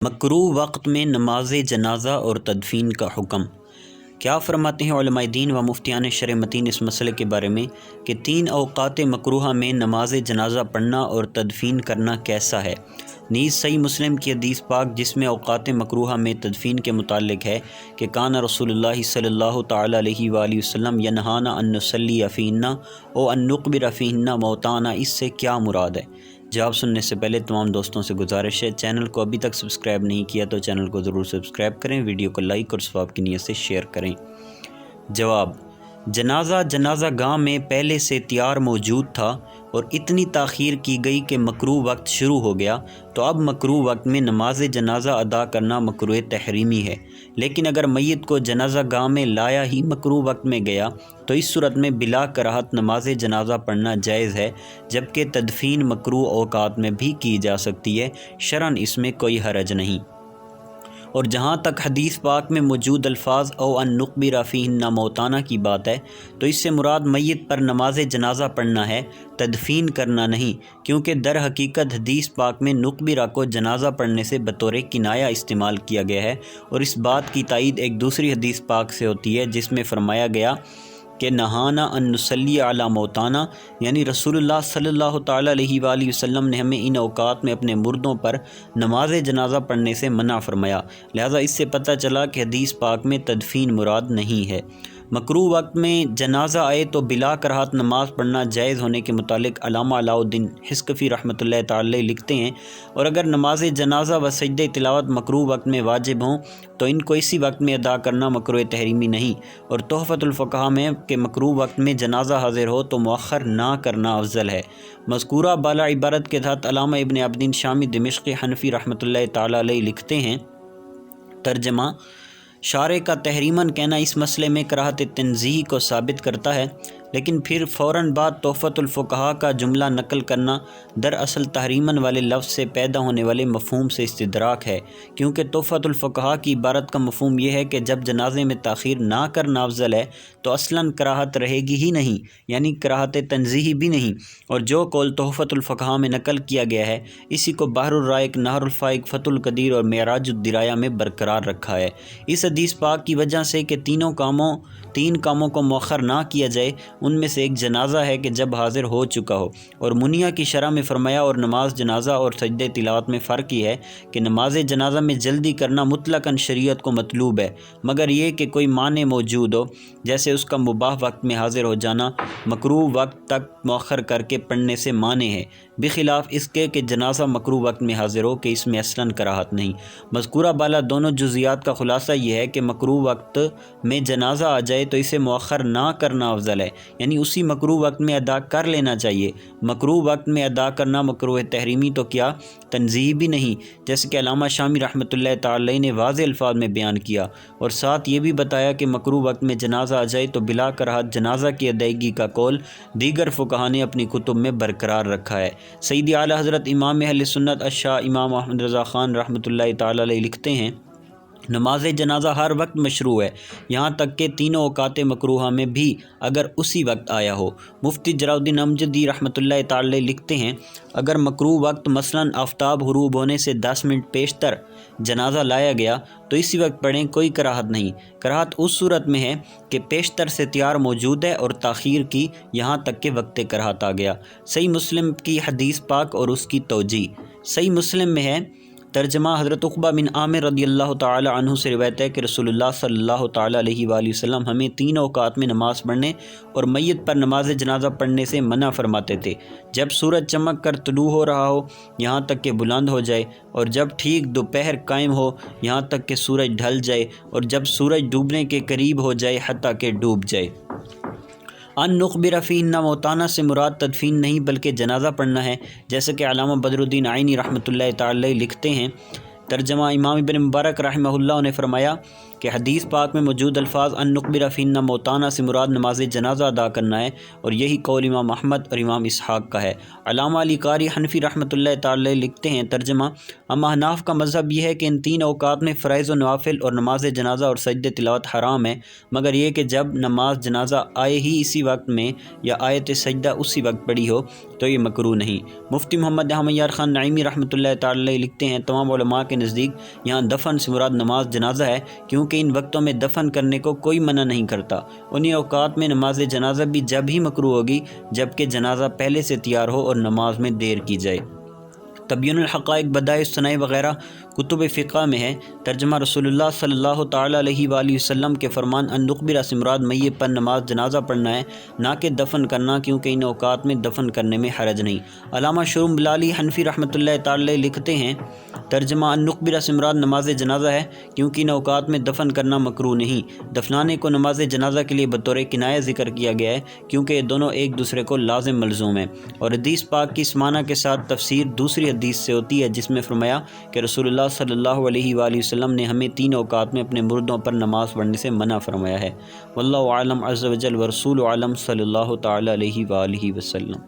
مکروہ وقت میں نماز جنازہ اور تدفین کا حکم۔ کیا فرماتے ہیں علماء دین و مفتیان شرع متین اس مسئلے کے بارے میں کہ 3 اوقات مکروہ میں نماز جنازہ پڑھنا اور تدفین کرنا کیسا ہے؟ نیز صحیح مسلم کی حدیث پاک جس میں اوقات مکروہ میں تدفین کے متعلق ہے کہ کان رسول اللہ صلی اللہ تعالی علیہ وآلہ وسلم ینہانا ان نصلی فیہن او ان نقبر فیہن موتانا، اس سے کیا مراد ہے؟ جواب سننے سے پہلے تمام دوستوں سے گزارش ہے، چینل کو ابھی تک سبسکرائب نہیں کیا تو چینل کو ضرور سبسکرائب کریں، ویڈیو کو لائک اور ثواب کی نیت سے شیئر کریں۔ جواب: جنازہ گاہ میں پہلے سے تیار موجود تھا اور اتنی تاخیر کی گئی کہ مکروہ وقت شروع ہو گیا، تو اب مکروہ وقت میں نماز جنازہ ادا کرنا مکروہ تحریمی ہے۔ لیکن اگر میت کو جنازہ گاہ میں لایا ہی مکروہ وقت میں گیا تو اس صورت میں بلا کراہت نماز جنازہ پڑھنا جائز ہے، جبکہ تدفین مکروہ اوقات میں بھی کی جا سکتی ہے، شرعاً اس میں کوئی حرج نہیں۔ اور جہاں تک حدیث پاک میں موجود الفاظ او ان نقبر فیہن موتانا کی بات ہے تو اس سے مراد میت پر نماز جنازہ پڑھنا ہے، تدفین کرنا نہیں، کیونکہ در حقیقت حدیث پاک میں نقبرہ کو جنازہ پڑھنے سے بطور کنایہ استعمال کیا گیا ہے، اور اس بات کی تائید ایک دوسری حدیث پاک سے ہوتی ہے جس میں فرمایا گیا کہ نہانا ان نصلی علی موتانا، یعنی رسول اللہ صلی اللہ تعالی علیہ وآلہ وسلم نے ہمیں ان اوقات میں اپنے مردوں پر نماز جنازہ پڑھنے سے منع فرمایا، لہذا اس سے پتہ چلا کہ حدیث پاک میں تدفین مراد نہیں ہے۔ مکروہ وقت میں جنازہ آئے تو بلا کراہت نماز پڑھنا جائز ہونے کے متعلق علامہ علاء الدین حصکفی رحمۃ اللہ تعالی لکھتے ہیں، اور اگر نماز جنازہ و سجدہ تلاوت مکروہ وقت میں واجب ہوں تو ان کو اسی وقت میں ادا کرنا مکروہ تحریمی نہیں، اور تحفۃ الفقہا میں کہ مکروہ وقت میں جنازہ حاضر ہو تو مؤخر نہ کرنا افضل ہے۔ مذکورہ بالا عبارت کے تحت علامہ ابن عابدین شامی دمشقی حنفی رحمۃ اللہ تعالی علیہ لکھتے ہیں، ترجمہ: شارع کا تحریماً کہنا اس مسئلے میں کراہت تنزیہ کو ثابت کرتا ہے، لیکن پھر فوراً بعد تحفۃ الفقہا کا جملہ نقل کرنا دراصل تحریماً والے لفظ سے پیدا ہونے والے مفہوم سے استدراک ہے، کیونکہ تحفۃ الفقہا کی عبارت کا مفہوم یہ ہے کہ جب جنازے میں تاخیر نہ کرنا افضل ہے تو اصلاً کراہت رہے گی ہی نہیں، یعنی کراہت تنزیہی بھی نہیں، اور جو قول تحفۃ الفقہا میں نقل کیا گیا ہے اسی کو بحر الرائق، نہر الفائق، فتح القدیر اور معراج الدرایا میں برقرار رکھا ہے۔ اس حدیث پاک کی وجہ سے کہ 3 کاموں کو مؤخر نہ کیا جائے، ان میں سے ایک جنازہ ہے کہ جب حاضر ہو چکا ہو، اور منیہ کی شرح میں فرمایا اور نماز جنازہ اور سجدہ تلاوت میں فرق یہ ہے کہ نماز جنازہ میں جلدی کرنا مطلقاً شریعت کو مطلوب ہے، مگر یہ کہ کوئی مانع موجود ہو، جیسے اس کا مباح وقت میں حاضر ہو جانا مکروہ وقت تک مؤخر کر کے پڑھنے سے مانع ہے، بخلاف اس کے کہ جنازہ مکروہ وقت میں حاضر ہو کہ اس میں اصلاً کراہت نہیں۔ مذکورہ بالا دونوں جزیات کا خلاصہ یہ ہے کہ مکروہ وقت میں جنازہ آ جائے تو اسے مؤخر نہ کرنا افضل ہے، یعنی اسی مکروہ وقت میں ادا کر لینا چاہیے۔ مکروہ وقت میں ادا کرنا مکروہ تحریمی تو کیا تنزیہی بھی نہیں، جیسے کہ علامہ شامی رحمۃ اللہ تعالی نے واضح الفاظ میں بیان کیا، اور ساتھ یہ بھی بتایا کہ مکروہ وقت میں جنازہ آ جائے تو بلا کراہت جنازہ کی ادائیگی کا قول دیگر فقہا نے اپنی کتب میں برقرار رکھا ہے۔ سیدی اعلیٰ حضرت امام اہل سنت الشاہ امام احمد رضا خان رحمۃ اللہ تعالی علیہ لکھتے ہیں، نماز جنازہ ہر وقت مشروع ہے، یہاں تک کہ 3 اوقات مکروہہ میں بھی اگر اسی وقت آیا ہو۔ مفتی جلال الدین امجدی رحمۃ اللہ تعالی لکھتے ہیں، اگر مکروہ وقت مثلاً آفتاب غروب ہونے سے 10 منٹ پیشتر جنازہ لایا گیا تو اسی وقت پڑھیں، کوئی کراہت نہیں۔ کراہت اس صورت میں ہے کہ پیشتر سے تیار موجود ہے اور تاخیر کی، یہاں تک کہ وقت کراہت آ گیا۔ صحیح مسلم کی حدیث پاک اور اس کی توجیہ۔ صحیح مسلم میں ہے، ترجمہ: حضرت عقبہ بن عامر رضی اللہ تعالی عنہ سے روایت ہے کہ رسول اللہ صلی اللہ تعالی علیہ وآلہ وسلم ہمیں 3 اوقات میں نماز پڑھنے اور میت پر نماز جنازہ پڑھنے سے منع فرماتے تھے، جب سورج چمک کر طلوع ہو رہا ہو یہاں تک کہ بلند ہو جائے، اور جب ٹھیک دوپہر قائم ہو یہاں تک کہ سورج ڈھل جائے، اور جب سورج ڈوبنے کے قریب ہو جائے حتیٰ کہ ڈوب جائے۔ ان نقبر فیہن موتانا سے مراد تدفین نہیں بلکہ جنازہ پڑھنا ہے، جیسے کہ علامہ بدر الدین عینی رحمۃ اللہ تعالی لکھتے ہیں، ترجمہ: امام ابن مبارک رحمہ اللہ نے فرمایا کہ حدیث پاک میں موجود الفاظ ان نقبر فینا موتانا سے مراد نماز جنازہ ادا کرنا ہے، اور یہی قول امام احمد اور امام اسحاق کا ہے۔ علامہ علی قاری حنفی رحمۃ اللہ تعالی لکھتے ہیں ترجمہ: اما احناف کا مذہب یہ ہے کہ ان تین اوقات میں فرائض و نوافل اور نماز جنازہ اور سجدہ تلاوت حرام ہے، مگر یہ کہ جب نماز جنازہ آئے ہی اسی وقت میں یا آیت سجدہ اسی وقت پڑھی ہو تو یہ مکروہ نہیں۔ مفتی محمد حمیار خان نعیمی رحمۃ اللہ تعالی لکھتے ہیں تمام علماء کے نزدیک یہاں دفن سے مراد نماز جنازہ ہے، کیونکہ ان وقتوں میں دفن کرنے کو کوئی منع نہیں کرتا۔ انہی اوقات میں نماز جنازہ بھی جب ہی مکروہ ہوگی جبکہ جنازہ پہلے سے تیار ہو اور نماز میں دیر کی جائے۔ تبیین الحقائق بدائع الصنائع وغیرہ کتب فقہ میں ہے ترجمہ: رسول اللہ صلی اللہ تعالیٰ علیہ وآلہ وسلم کے فرمان ان نقبر سے مراد میت پر نماز جنازہ پڑھنا ہے، نہ کہ دفن کرنا، کیونکہ ان اوقات میں دفن کرنے میں حرج نہیں۔ علامہ شروم بلالی حنفی رحمۃ اللہ تعالی لکھتے ہیں ترجمہ: ان نقبر سے مراد نماز جنازہ ہے، کیونکہ ان اوقات میں دفن کرنا مکروہ نہیں۔ دفنانے کو نماز جنازہ کے لیے بطور کنایہ ذکر کیا گیا ہے، کیونکہ یہ دونوں ایک دوسرے کو لازم ملزوم ہیں، اور حدیث پاک کی اس معنی کے ساتھ تفسیر دوسری حدیث سے ہوتی ہے جس میں فرمایا کہ رسول اللہ صلی اللہ علیہ وآلہ وسلم نے ہمیں تین اوقات میں اپنے مردوں پر نماز پڑھنے سے منع فرمایا ہے۔ واللہ اعلم عز وجل ورسول عالم صلی اللہ تعالی علیہ وآلہ وسلم۔